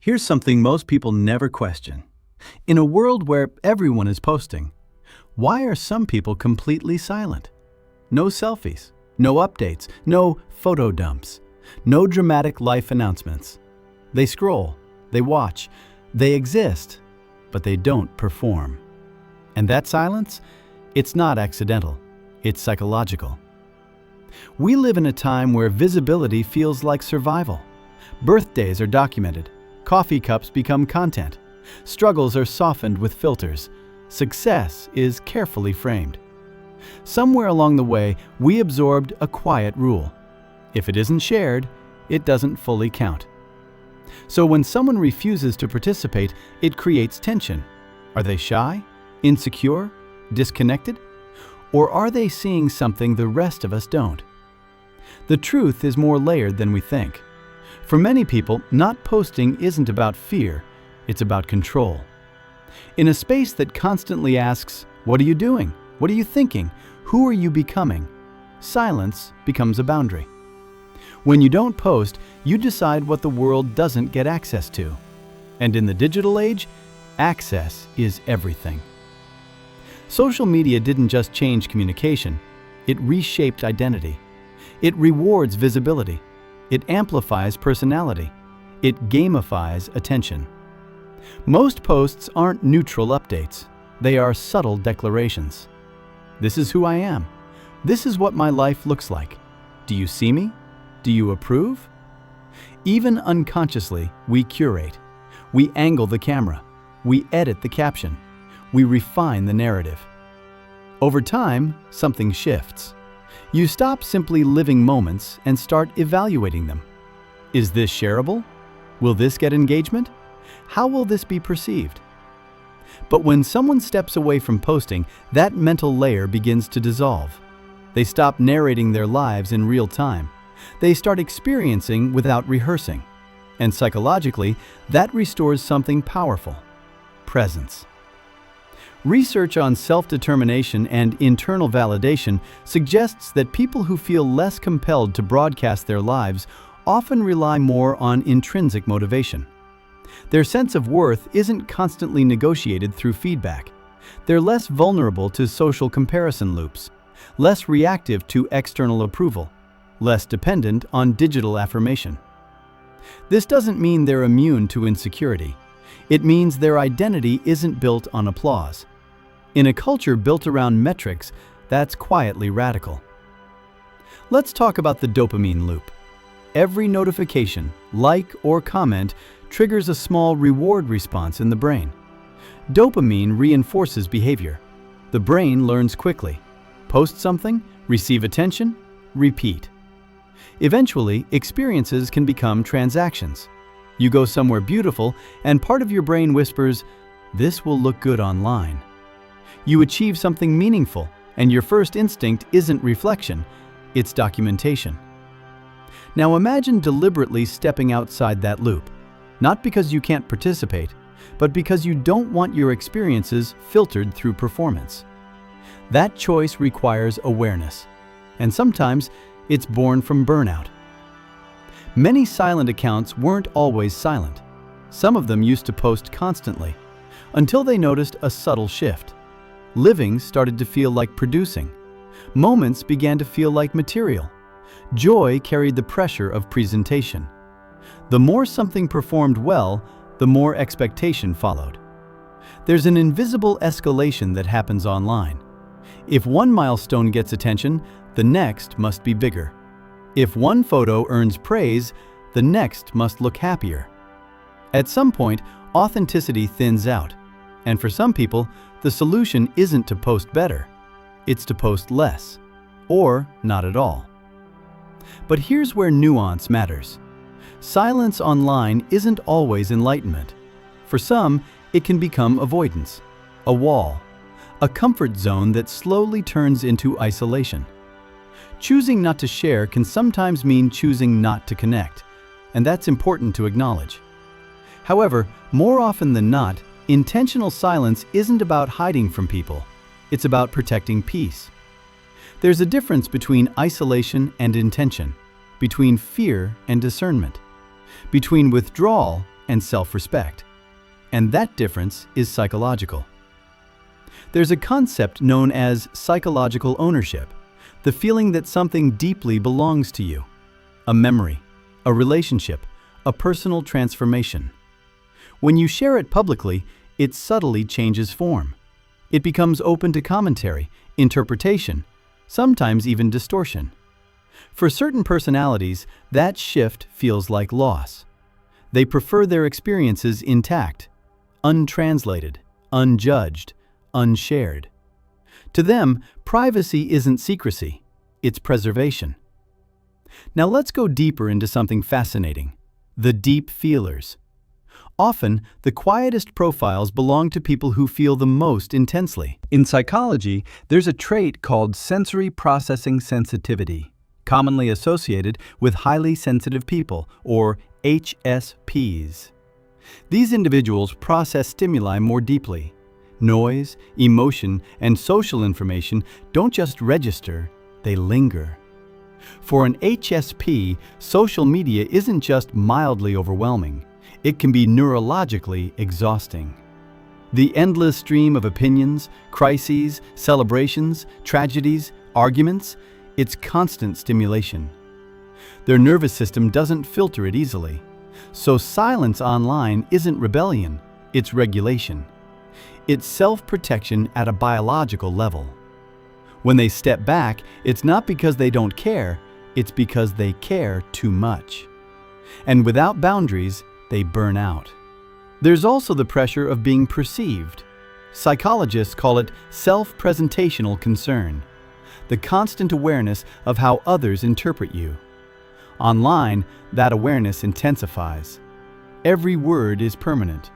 Here's something most people never question. In a world where everyone is posting, why are some people completely silent? No selfies, no updates, no photo dumps, no dramatic life announcements. They scroll, they watch, they exist, but they don't perform. And that silence? It's not accidental, it's psychological. We live in a time where visibility feels like survival. Birthdays are documented. Coffee cups become content. Struggles are softened with filters. Success is carefully framed. Somewhere along the way, we absorbed a quiet rule. If it isn't shared, it doesn't fully count. So when someone refuses to participate, it creates tension. Are they shy, insecure, disconnected? Or are they seeing something the rest of us don't? The truth is more layered than we think. For many people, not posting isn't about fear, it's about control. In a space that constantly asks, "What are you doing? What are you thinking? Who are you becoming?" silence becomes a boundary. When you don't post, you decide what the world doesn't get access to. And in the digital age, access is everything. Social media didn't just change communication, it reshaped identity. It rewards visibility. It amplifies personality. It gamifies attention. Most posts aren't neutral updates. They are subtle declarations. This is who I am. This is what my life looks like. Do you see me? Do you approve? Even unconsciously, we curate. We angle the camera. We edit the caption. We refine the narrative. Over time, something shifts. You stop simply living moments and start evaluating them. Is this shareable? Will this get engagement? How will this be perceived? But when someone steps away from posting, that mental layer begins to dissolve. They stop narrating their lives in real time. They start experiencing without rehearsing. And psychologically, that restores something powerful: presence. Research on self-determination and internal validation suggests that people who feel less compelled to broadcast their lives often rely more on intrinsic motivation. Their sense of worth isn't constantly negotiated through feedback. They're less vulnerable to social comparison loops, less reactive to external approval, less dependent on digital affirmation. This doesn't mean they're immune to insecurity. It means their identity isn't built on applause. In a culture built around metrics, that's quietly radical. Let's talk about the dopamine loop. Every notification, like, or comment triggers a small reward response in the brain. Dopamine reinforces behavior. The brain learns quickly. Post something, receive attention, repeat. Eventually, experiences can become transactions. You go somewhere beautiful, and part of your brain whispers, "This will look good online." You achieve something meaningful, and your first instinct isn't reflection, it's documentation. Now imagine deliberately stepping outside that loop, not because you can't participate, but because you don't want your experiences filtered through performance. That choice requires awareness, and sometimes it's born from burnout. Many silent accounts weren't always silent. Some of them used to post constantly, until they noticed a subtle shift. Living started to feel like producing. Moments began to feel like material. Joy carried the pressure of presentation. The more something performed well, the more expectation followed. There's an invisible escalation that happens online. If one milestone gets attention, the next must be bigger. If one photo earns praise, the next must look happier. At some point, authenticity thins out. And for some people, the solution isn't to post better, it's to post less, or not at all. But here's where nuance matters. Silence online isn't always enlightenment. For some, it can become avoidance, a wall, a comfort zone that slowly turns into isolation. Choosing not to share can sometimes mean choosing not to connect, and that's important to acknowledge. However, more often than not, intentional silence isn't about hiding from people, it's about protecting peace. There's a difference between isolation and intention, between fear and discernment, between withdrawal and self-respect. And that difference is psychological. There's a concept known as psychological ownership, the feeling that something deeply belongs to you. A memory, a relationship, a personal transformation. When you share it publicly, it subtly changes form. It becomes open to commentary, interpretation, sometimes even distortion. For certain personalities, that shift feels like loss. They prefer their experiences intact, untranslated, unjudged, unshared. To them, privacy isn't secrecy, it's preservation. Now let's go deeper into something fascinating: the deep feelers. Often, the quietest profiles belong to people who feel the most intensely. In psychology, there's a trait called sensory processing sensitivity, commonly associated with highly sensitive people, or HSPs. These individuals process stimuli more deeply. Noise, emotion, and social information don't just register, they linger. For an HSP, social media isn't just mildly overwhelming, it can be neurologically exhausting. The endless stream of opinions, crises, celebrations, tragedies, arguments, it's constant stimulation. Their nervous system doesn't filter it easily. So silence online isn't rebellion, it's regulation. It's self-protection at a biological level. When they step back, it's not because they don't care, it's because they care too much. And without boundaries, they burn out. There's also the pressure of being perceived. Psychologists call it self-presentational concern, the constant awareness of how others interpret you. Online, that awareness intensifies. Every word is permanent.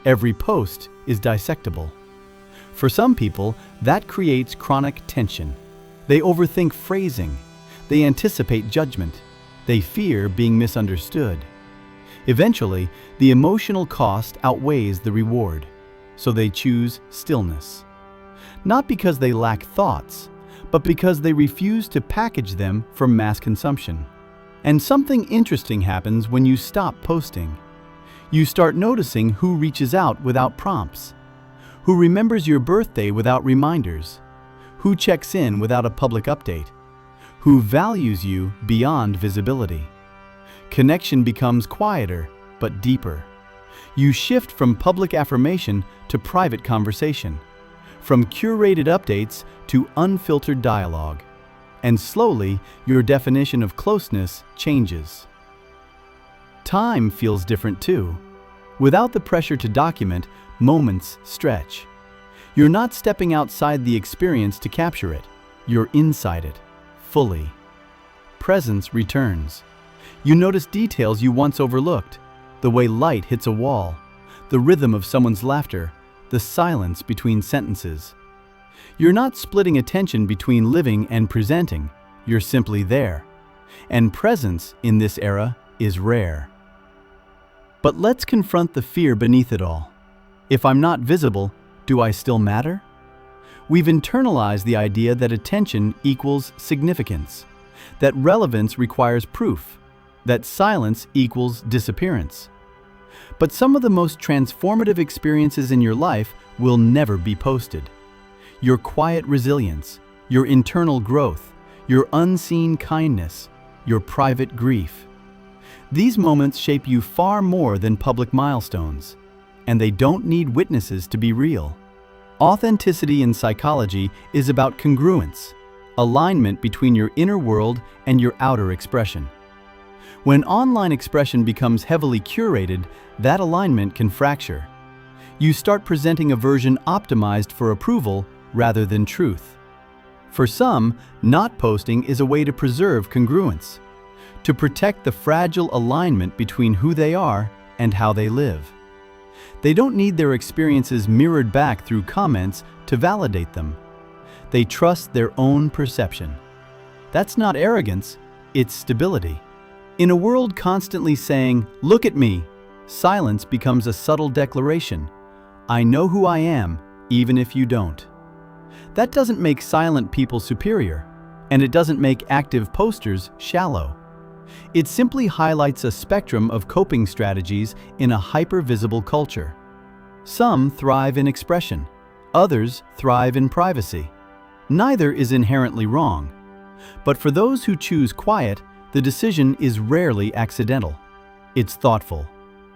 Every post is dissectable. For some people, that creates chronic tension. They overthink phrasing. They anticipate judgment. They fear being misunderstood. Eventually, the emotional cost outweighs the reward, so they choose stillness. Not because they lack thoughts, but because they refuse to package them for mass consumption. And something interesting happens when you stop posting. You start noticing who reaches out without prompts, who remembers your birthday without reminders, who checks in without a public update, who values you beyond visibility. Connection becomes quieter but deeper. You shift from public affirmation to private conversation, from curated updates to unfiltered dialogue. And slowly, your definition of closeness changes. Time feels different too. Without the pressure to document, moments stretch. You're not stepping outside the experience to capture it. You're inside it, fully. Presence returns. You notice details you once overlooked, the way light hits a wall, the rhythm of someone's laughter, the silence between sentences. You're not splitting attention between living and presenting, you're simply there. And presence in this era is rare. But let's confront the fear beneath it all. If I'm not visible, do I still matter? We've internalized the idea that attention equals significance, that relevance requires proof, that silence equals disappearance. But some of the most transformative experiences in your life will never be posted. Your quiet resilience, your internal growth, your unseen kindness, your private grief. These moments shape you far more than public milestones, and they don't need witnesses to be real. Authenticity in psychology is about congruence, alignment between your inner world and your outer expression. When online expression becomes heavily curated, that alignment can fracture. You start presenting a version optimized for approval rather than truth. For some, not posting is a way to preserve congruence, to protect the fragile alignment between who they are and how they live. They don't need their experiences mirrored back through comments to validate them. They trust their own perception. That's not arrogance, it's stability. In a world constantly saying, "Look at me," silence becomes a subtle declaration. I know who I am, even if you don't. That doesn't make silent people superior, and it doesn't make active posters shallow. It simply highlights a spectrum of coping strategies in a hyper-visible culture. Some thrive in expression, others thrive in privacy. Neither is inherently wrong. But for those who choose quiet, the decision is rarely accidental. It's thoughtful,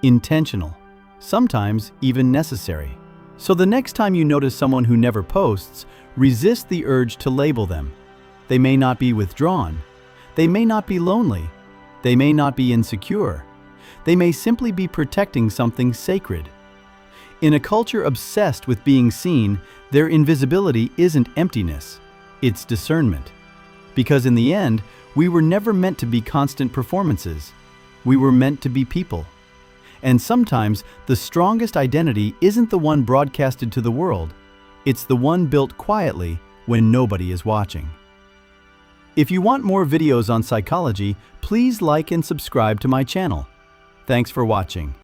intentional, sometimes even necessary. So the next time you notice someone who never posts, resist the urge to label them. They may not be withdrawn. They may not be lonely. They may not be insecure. They may simply be protecting something sacred. In a culture obsessed with being seen, their invisibility isn't emptiness, it's discernment. Because in the end, we were never meant to be constant performances. We were meant to be people. And sometimes, the strongest identity isn't the one broadcasted to the world. It's the one built quietly when nobody is watching. If you want more videos on psychology, please like and subscribe to my channel. Thanks for watching.